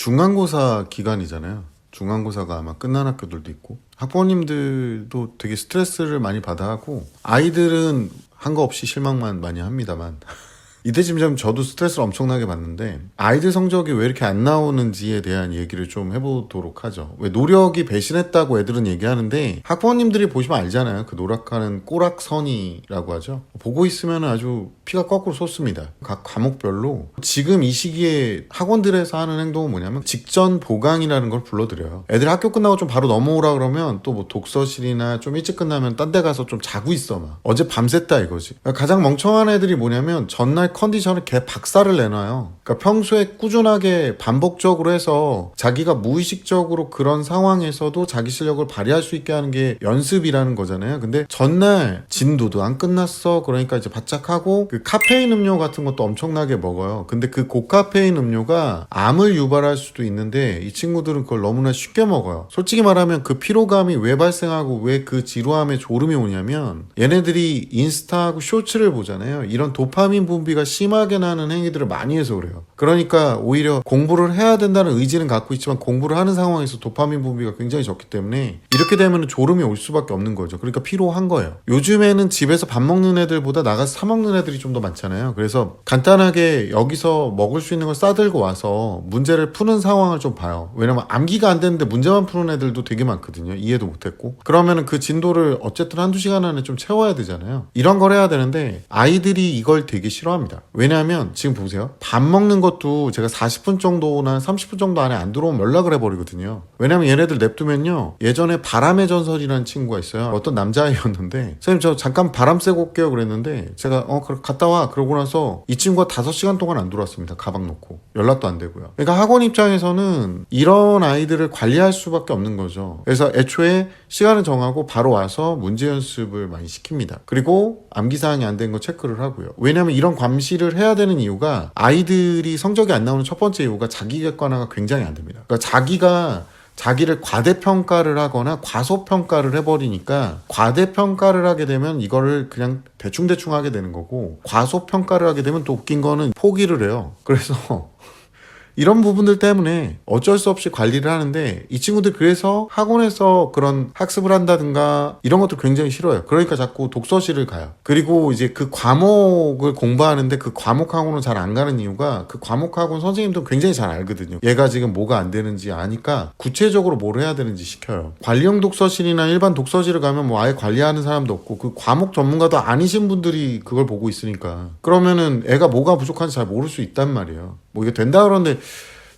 중간고사 기간이잖아요. 중간고사가 아마 끝난 학교들도 있고 학부모님들도 되게 스트레스를 많이 받아 하고 아이들은 한 거 없이 실망만 많이 합니다만 이때쯤 저도 스트레스를 엄청나게 받는데 아이들 성적이 왜 이렇게 안 나오는지에 대한 얘기를 좀 해보도록 하죠. 왜 노력이 배신했다고 애들은 얘기하는데 학부모님들이 보시면 알잖아요. 그 노력하는 꼬락선이라고 하죠. 보고 있으면 아주 피가 거꾸로 솟습니다. 각 과목별로 지금 이 시기에 학원들에서 하는 행동은 뭐냐면 직전 보강이라는 걸 불러들여요. 애들 학교 끝나고 좀 바로 넘어오라 그러면 또 뭐 독서실이나 좀 일찍 끝나면 딴 데 가서 좀 자고 있어 막. 어제 밤샜다 이거지. 그러니까 가장 멍청한 애들이 뭐냐면 전날 컨디션을 개 박살을 내놔요. 그러니까 평소에 꾸준하게 반복적으로 해서 자기가 무의식적으로 그런 상황에서도 자기 실력을 발휘할 수 있게 하는 게 연습이라는 거잖아요. 근데 전날 진도도 안 끝났어. 그러니까 이제 바짝 하고 그 카페인 음료 같은 것도 엄청나게 먹어요. 근데 그 고카페인 음료가 암을 유발할 수도 있는데 이 친구들은 그걸 너무나 쉽게 먹어요. 솔직히 말하면 그 피로감이 왜 발생하고 왜 그 지루함에 졸음이 오냐면 얘네들이 인스타하고 쇼츠를 보잖아요. 이런 도파민 분비가 심하게 나는 행위들을 많이 해서 그래요. 그러니까 오히려 공부를 해야 된다는 의지는 갖고 있지만 공부를 하는 상황에서 도파민 분비가 굉장히 적기 때문에 이렇게 되면 졸음이 올 수밖에 없는 거죠. 그러니까 피로한 거예요. 요즘에는 집에서 밥 먹는 애들보다 나가서 사 먹는 애들이 좀 더 많잖아요. 그래서 간단하게 여기서 먹을 수 있는 걸 싸들고 와서 문제를 푸는 상황을 좀 봐요. 왜냐면 암기가 안 되는데 문제만 푸는 애들도 되게 많거든요. 이해도 못했고. 그러면은 그 진도를 어쨌든 한두 시간 안에 좀 채워야 되잖아요. 이런 걸 해야 되는데 아이들이 이걸 되게 싫어합니다. 왜냐하면 지금 보세요. 밥 먹는 것도 제가 40분 정도나 30분 정도 안에 안 들어오면 연락을 해버리거든요. 왜냐면 얘네들 냅두면요. 예전에 바람의 전설이라는 친구가 있어요. 어떤 남자아이였는데 선생님 저 잠깐 바람 쐬고 올게요 그랬는데 제가 갔다 와 그러고 나서 이 친구가 5시간 동안 안 들어왔습니다. 가방 놓고. 연락도 안 되고요. 그러니까 학원 입장에서는 이런 아이들을 관리할 수밖에 없는 거죠. 그래서 애초에 시간을 정하고 바로 와서 문제 연습을 많이 시킵니다. 그리고 암기사항이 안 된 거 체크를 하고요. 왜냐면 이런 감시를 해야 되는 이유가 아이들이 성적이 안 나오는 첫 번째 이유가 자기 객관화가 굉장히 안 됩니다. 그러니까 자기가 자기를 과대평가를 하거나 과소평가를 해버리니까 과대평가를 하게 되면 이거를 그냥 대충대충 하게 되는 거고 과소평가를 하게 되면 또 웃긴 거는 포기를 해요. 그래서 이런 부분들 때문에 어쩔 수 없이 관리를 하는데 이 친구들 그래서 학원에서 그런 학습을 한다든가 이런 것도 굉장히 싫어요. 그러니까 자꾸 독서실을 가요. 그리고 이제 그 과목을 공부하는데 그 과목학원은 잘 안 가는 이유가 그 과목학원 선생님도 굉장히 잘 알거든요. 얘가 지금 뭐가 안 되는지 아니까 구체적으로 뭘 해야 되는지 시켜요. 관리형 독서실이나 일반 독서실을 가면 뭐 아예 관리하는 사람도 없고 그 과목 전문가도 아니신 분들이 그걸 보고 있으니까 그러면은 애가 뭐가 부족한지 잘 모를 수 있단 말이에요. 뭐 이게 된다 그러는데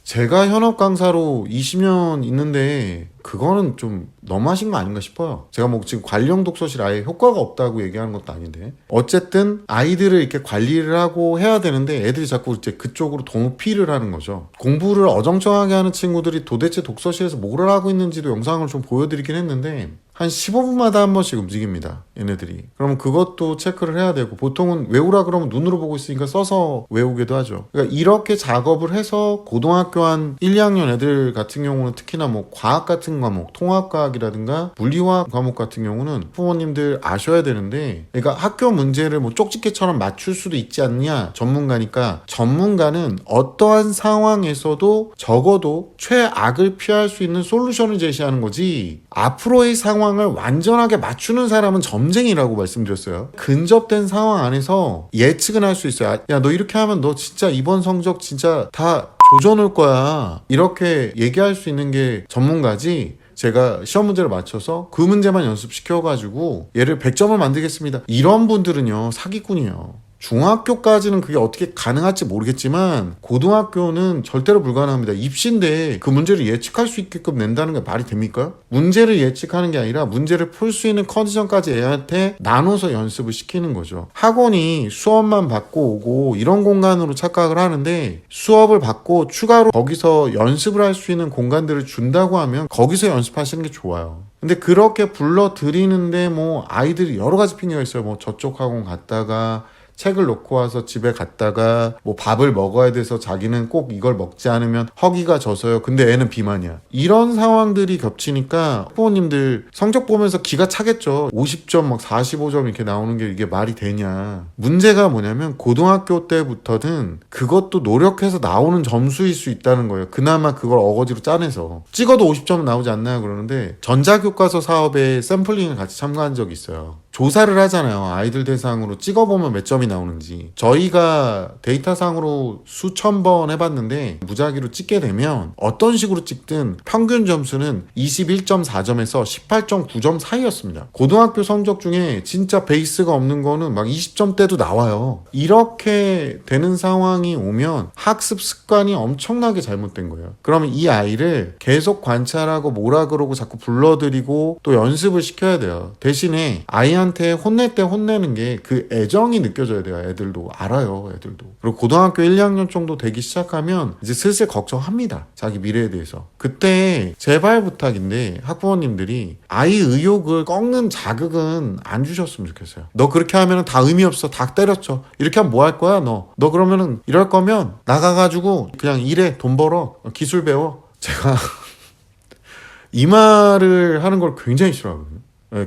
제가 현업 강사로 20년 있는데 그거는 좀 너무하신 거 아닌가 싶어요. 제가 뭐 지금 관리형 독서실 아예 효과가 없다고 얘기하는 것도 아닌데 어쨌든 아이들을 이렇게 관리를 하고 해야 되는데 애들이 자꾸 이제 그쪽으로 도피를 하는 거죠. 공부를 어정쩡하게 하는 친구들이 도대체 독서실에서 뭘 하고 있는지도 영상을 좀 보여드리긴 했는데 한 15분마다 한 번씩 움직입니다. 얘네들이. 그러면 그것도 체크를 해야 되고 보통은 외우라 그러면 눈으로 보고 있으니까 써서 외우기도 하죠. 그러니까 이렇게 작업을 해서 고등학교 한 1, 2학년 애들 같은 경우는 특히나 뭐 과학 같은 과목, 통합과학이라든가 물리화학 과목 같은 경우는 부모님들 아셔야 되는데 그러니까 학교 문제를 뭐 쪽집게처럼 맞출 수도 있지 않냐 전문가니까 전문가는 어떠한 상황에서도 적어도 최악을 피할 수 있는 솔루션을 제시하는 거지 앞으로의 상황을 완전하게 맞추는 사람은 점쟁이라고 말씀드렸어요. 근접된 상황 안에서 예측은 할 수 있어요. 야, 너 이렇게 하면 너 진짜 이번 성적 진짜 다 조져놓을 거야. 이렇게 얘기할 수 있는 게 전문가지 제가 시험 문제를 맞춰서 그 문제만 연습시켜가지고 얘를 100점을 만들겠습니다. 이런 분들은요 사기꾼이에요. 중학교까지는 그게 어떻게 가능할지 모르겠지만 고등학교는 절대로 불가능합니다. 입시인데 그 문제를 예측할 수 있게끔 낸다는 게 말이 됩니까? 문제를 예측하는 게 아니라 문제를 풀 수 있는 컨디션까지 애한테 나눠서 연습을 시키는 거죠. 학원이 수업만 받고 오고 이런 공간으로 착각을 하는데 수업을 받고 추가로 거기서 연습을 할 수 있는 공간들을 준다고 하면 거기서 연습하시는 게 좋아요. 근데 그렇게 불러들이는데 뭐 아이들이 여러 가지 핑계가 있어요. 뭐 저쪽 학원 갔다가 책을 놓고 와서 집에 갔다가 뭐 밥을 먹어야 돼서 자기는 꼭 이걸 먹지 않으면 허기가 져서요. 근데 애는 비만이야. 이런 상황들이 겹치니까 부모님들 성적 보면서 기가 차겠죠. 50점 막 45점 이렇게 나오는 게 이게 말이 되냐. 문제가 뭐냐면 고등학교 때부터는 그것도 노력해서 나오는 점수일 수 있다는 거예요. 그나마 그걸 어거지로 짜내서. 찍어도 50점은 나오지 않나요? 그러는데 전자교과서 사업에 샘플링을 같이 참가한 적이 있어요. 조사를 하잖아요. 아이들 대상으로 찍어보면 몇 점이 나오는지. 저희가 데이터상으로 수천 번 해봤는데 무작위로 찍게 되면 어떤 식으로 찍든 평균 점수는 21.4점에서 18.9점 사이였습니다. 고등학교 성적 중에 진짜 베이스가 없는 거는 막 20점대도 나와요. 이렇게 되는 상황이 오면 학습 습관이 엄청나게 잘못된 거예요. 그러면 이 아이를 계속 관찰하고 뭐라 그러고 자꾸 불러들이고 또 연습을 시켜야 돼요. 대신에 아이한테 혼낼 때 혼내는 게 그 애정이 느껴져야 돼요. 애들도 알아요. 애들도. 그리고 고등학교 1, 2학년 정도 되기 시작하면 이제 슬슬 걱정합니다. 자기 미래에 대해서. 그때 제발 부탁인데 학부모님들이 아이 의욕을 꺾는 자극은 안 주셨으면 좋겠어요. 너 그렇게 하면 다 의미 없어. 다 때렸죠. 이렇게 하면 뭐 할 거야 너. 너 그러면은 이럴 거면 나가가지고 그냥 일해. 돈 벌어. 기술 배워. 제가 이 말을 하는 걸 굉장히 싫어하거든요.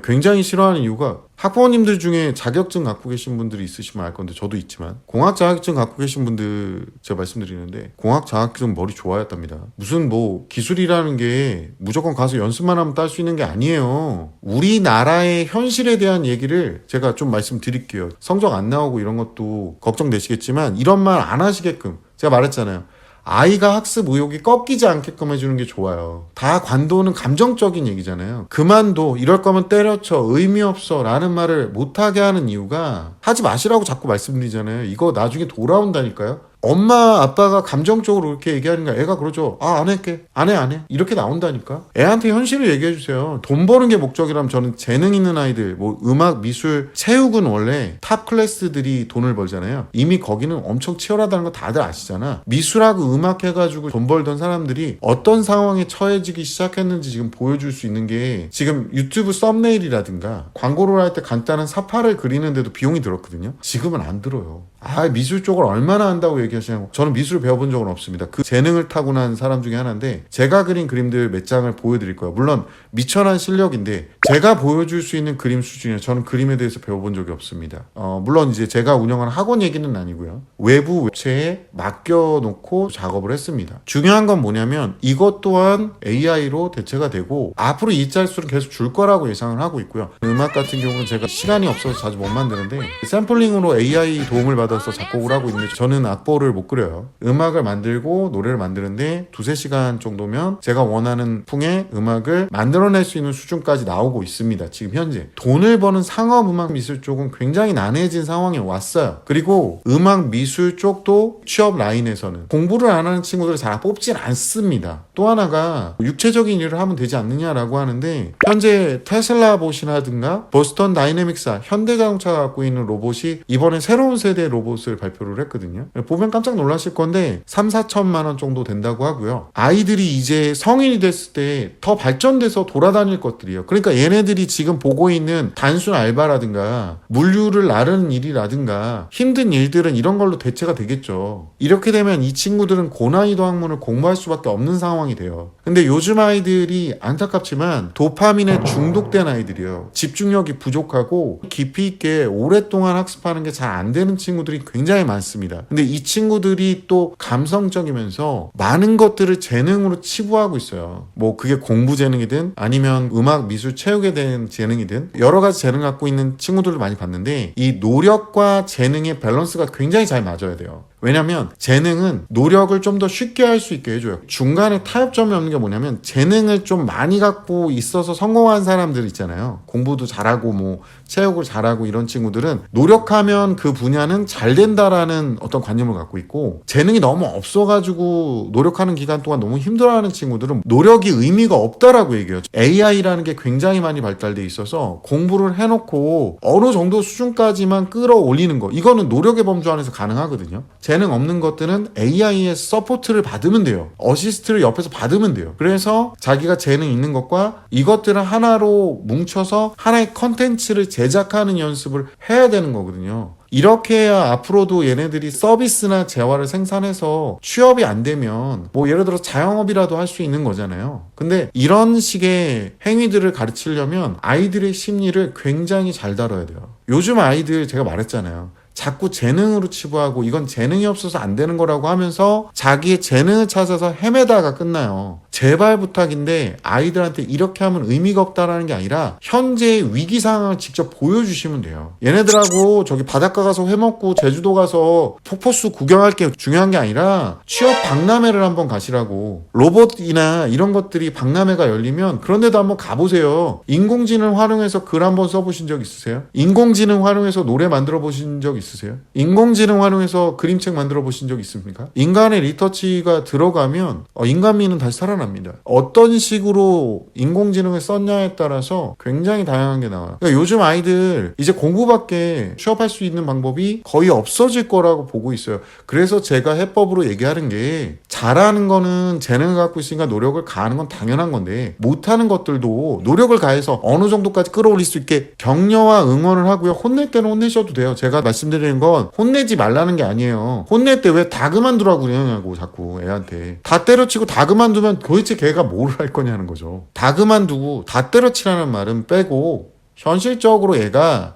굉장히 싫어하는 이유가 학부모님들 중에 자격증 갖고 계신 분들이 있으시면 알 건데 저도 있지만 공학 자격증 갖고 계신 분들 제가 말씀드리는데 공학 자격증 머리 좋아했답니다. 무슨 뭐 기술이라는 게 무조건 가서 연습만 하면 딸 수 있는 게 아니에요. 우리나라의 현실에 대한 얘기를 제가 좀 말씀드릴게요. 성적 안 나오고 이런 것도 걱정되시겠지만 이런 말 안 하시게끔 제가 말했잖아요. 아이가 학습 의욕이 꺾이지 않게끔 해주는 게 좋아요. 다 관도는 감정적인 얘기잖아요. 그만둬. 이럴 거면 때려쳐. 의미 없어. 라는 말을 못하게 하는 이유가 하지 마시라고 자꾸 말씀드리잖아요. 이거 나중에 돌아온다니까요. 엄마 아빠가 감정적으로 그렇게 얘기하는 거야. 애가 그러죠. 안 할게. 안 해. 이렇게 나온다니까. 애한테 현실을 얘기해 주세요. 돈 버는 게 목적이라면 저는 재능 있는 아이들 뭐 음악, 미술, 체육은 원래 탑 클래스들이 돈을 벌잖아요. 이미 거기는 엄청 치열하다는 거 다들 아시잖아. 미술하고 음악 해가지고 돈 벌던 사람들이 어떤 상황에 처해지기 시작했는지 지금 보여줄 수 있는 게 지금 유튜브 썸네일이라든가 광고를 할 때 간단한 사파를 그리는데도 비용이 들었거든요. 지금은 안 들어요. 미술 쪽을 얼마나 한다고 얘기하시냐고. 저는 미술을 배워본 적은 없습니다. 그 재능을 타고난 사람 중에 하나인데 제가 그린 그림들 몇 장을 보여드릴 거예요. 물론 미천한 실력인데 제가 보여줄 수 있는 그림 수준이에요. 저는 그림에 대해서 배워본 적이 없습니다. 물론 이제 제가 운영하는 학원 얘기는 아니고요. 외부 업체에 맡겨놓고 작업을 했습니다. 중요한 건 뭐냐면 이것 또한 AI로 대체가 되고 앞으로 이 짤수는 계속 줄 거라고 예상을 하고 있고요. 음악 같은 경우는 제가 시간이 없어서 자주 못 만드는데 샘플링으로 AI 도움을 받아서 작곡을 하고 있는데 저는 악보를 못 그려요. 음악을 만들고 노래를 만드는데 2-3시간 정도면 제가 원하는 풍의 음악을 만들어낼 수 있는 수준까지 나오고 있습니다. 지금 현재 돈을 버는 상업 음악 미술 쪽은 굉장히 난해해진 상황에 왔어요. 그리고 음악 미술 쪽도 취업 라인에서는 공부를 안 하는 친구들을 잘 뽑질 않습니다. 또 하나가 육체적인 일을 하면 되지 않느냐라고 하는데 현재 테슬라 봇이라든가 보스턴 다이내믹사, 현대자동차가 갖고 있는 로봇이 이번에 새로운 세대 로봇을 발표를 했거든요. 보면 깜짝 놀라실 건데 3-4천만 원 정도 된다고 하고요. 아이들이 이제 성인이 됐을 때 더 발전돼서 돌아다닐 것들이에요. 그러니까 얘네들이 지금 보고 있는 단순 알바라든가 물류를 나르는 일이라든가 힘든 일들은 이런 걸로 대체가 되겠죠. 이렇게 되면 이 친구들은 고난이도 학문을 공부할 수밖에 없는 상황이 돼요. 근데 요즘 아이들이 안타깝지만 도파민에 중독된 아이들이에요. 집중력이 부족하고 깊이 있게 오랫동안 학습하는 게 잘 안 되는 친구들이 굉장히 많습니다. 근데 이 친구들이 또 감성적이면서 많은 것들을 재능으로 치부하고 있어요. 뭐 그게 공부 재능이든 아니면 음악, 미술, 체육에 대한 재능이든 여러 가지 재능 갖고 있는 친구들을 많이 봤는데 이 노력과 재능의 밸런스가 굉장히 잘 맞아야 돼요. 왜냐면 재능은 노력을 좀 더 쉽게 할 수 있게 해줘요. 중간에 타협점이 없는 게 뭐냐면 재능을 좀 많이 갖고 있어서 성공한 사람들 있잖아요. 공부도 잘하고 뭐 체육을 잘하고 이런 친구들은 노력하면 그 분야는 잘 된다라는 어떤 관념을 갖고 있고 재능이 너무 없어가지고 노력하는 기간 동안 너무 힘들어하는 친구들은 노력이 의미가 없다라고 얘기해요. AI라는 게 굉장히 많이 발달돼 있어서 공부를 해놓고 어느 정도 수준까지만 끌어올리는 거 이거는 노력의 범주 안에서 가능하거든요. 재능 없는 것들은 AI의 서포트를 받으면 돼요. 어시스트를 옆에서 받으면 돼요. 그래서 자기가 재능 있는 것과 이것들을 하나로 뭉쳐서 하나의 컨텐츠를 제작하는 연습을 해야 되는 거거든요. 이렇게 해야 앞으로도 얘네들이 서비스나 재화를 생산해서 취업이 안 되면 뭐 예를 들어 자영업이라도 할 수 있는 거잖아요. 근데 이런 식의 행위들을 가르치려면 아이들의 심리를 굉장히 잘 다뤄야 돼요. 요즘 아이들 제가 말했잖아요. 자꾸 재능으로 치부하고 이건 재능이 없어서 안 되는 거라고 하면서 자기의 재능을 찾아서 헤매다가 끝나요. 제발 부탁인데 아이들한테 이렇게 하면 의미가 없다라는 게 아니라 현재의 위기 상황을 직접 보여주시면 돼요. 얘네들하고 저기 바닷가 가서 회 먹고 제주도 가서 폭포수 구경할 게 중요한 게 아니라 취업 박람회를 한번 가시라고. 로봇이나 이런 것들이 박람회가 열리면 그런 데도 한번 가보세요. 인공지능 활용해서 글 한번 써보신 적 있으세요? 인공지능 활용해서 노래 만들어 보신 적 있으세요? 인공지능 활용해서 그림책 만들어 보신 적 있습니까? 인간의 리터치가 들어가면 인간미는 다시 살아납니다. 어떤 식으로 인공지능을 썼냐에 따라서 굉장히 다양한 게 나와요. 그러니까 요즘 아이들 이제 공부밖에 취업할 수 있는 방법이 거의 없어질 거라고 보고 있어요. 그래서 제가 해법으로 얘기하는 게 잘하는 거는 재능을 갖고 있으니까 노력을 가하는 건 당연한 건데 못하는 것들도 노력을 가해서 어느 정도까지 끌어올릴 수 있게 격려와 응원을 하고요. 혼낼 때는 혼내셔도 돼요. 제가 말씀드리는 건 혼내지 말라는 게 아니에요. 혼낼 때 왜 다 그만두라고 그러냐고 자꾸 애한테. 다 때려치고 다 그만두면 도대체 걔가 뭘 할 거냐는 거죠. 다 그만두고 다 때려치라는 말은 빼고 현실적으로 얘가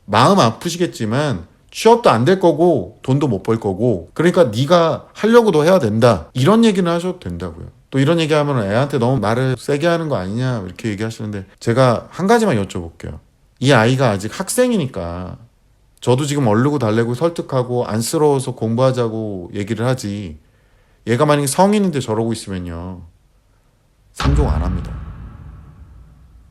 마음 아프시겠지만 취업도 안 될 거고 돈도 못 벌 거고 그러니까 네가 하려고도 해야 된다. 이런 얘기는 하셔도 된다고요. 또 이런 얘기하면 애한테 너무 말을 세게 하는 거 아니냐 이렇게 얘기하시는데 제가 한 가지만 여쭤볼게요. 이 아이가 아직 학생이니까 저도 지금 얼르고 달래고 설득하고 안쓰러워서 공부하자고 얘기를 하지 얘가 만약에 성인인데 저러고 있으면요 상종 안 합니다.